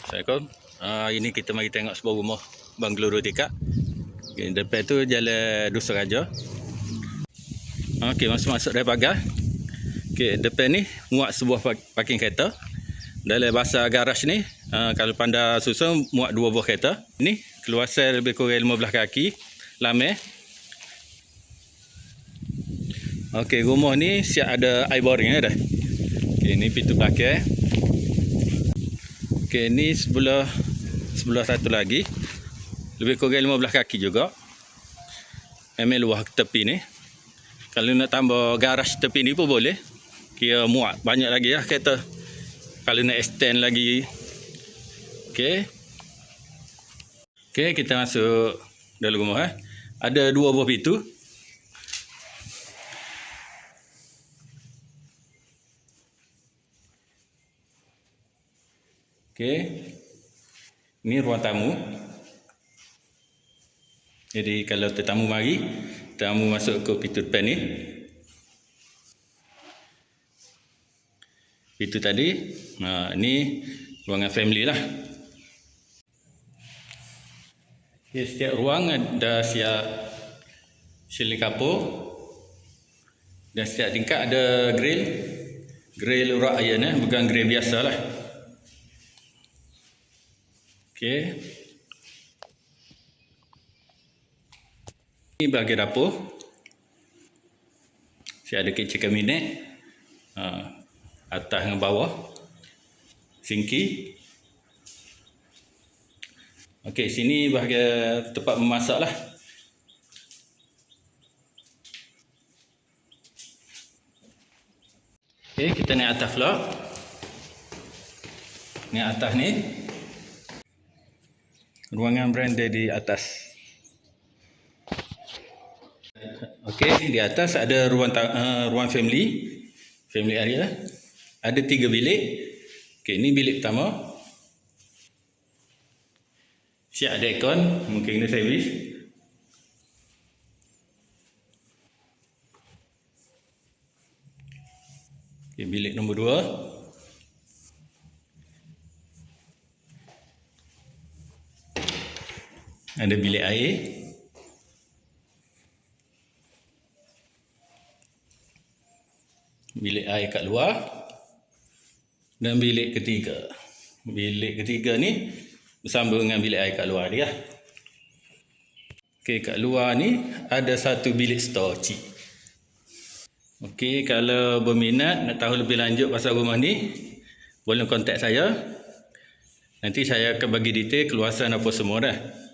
Assalamualaikum. Hari ni kita mari tengok sebuah rumah banglo 2 tingkat. Okay, depan tu jalan Dusun Raja. Okey, masuk dari pagar. Okey, depan ni muat sebuah parking kereta. Dalam bahasa garaj ni, kalau pandai susun muat 2 buah kereta. Ni keluasan lebih kurang 15 kaki. Lamai. Okey, rumah ni siap ada air boring dah. Okey, ni pintu belakang. Okey, ni sebelah satu lagi. Lebih kurang 15 kaki juga. Memang luah tepi ni. Kalau nak tambah garaj tepi ni pun boleh. Kira muat banyak lagi lah kereta. Kalau nak extend lagi. Okey. Okey, kita masuk dalam rumah. Ada 2 buah pintu. Okey. Ini ruang tamu. Jadi kalau tetamu mari, tetamu masuk ke pintu depan ni. Pintu tadi, ni ruangan family lah. Okay, setiap ruang ada siap siling kapur. Dan setiap tingkat ada grill. Grill urat iron bukan grill biasa lah. Okey. Ini bahagian dapur. Saya ada kitchen cabinet. Atas dengan bawah. Sinki. Okey, sini bahagian tempat memasak lah. Okey, kita naik atas pula. Ni atas ni. Ruangan beranda di atas. Okey, di atas ada ruang family area. Ada 3 bilik. Okey, ini bilik pertama. Siap ada aircon, mungkin kena servis. Okey, bilik nombor 2. Ada bilik air. Bilik air kat luar. Dan bilik ketiga. Bilik ketiga ni bersambung dengan bilik air kat luar dia. Okey, kat luar ni ada satu bilik store kecil. Okey, kalau berminat nak tahu lebih lanjut pasal rumah ni, boleh kontak saya. Nanti saya akan bagi detail keluasan apa semua dah.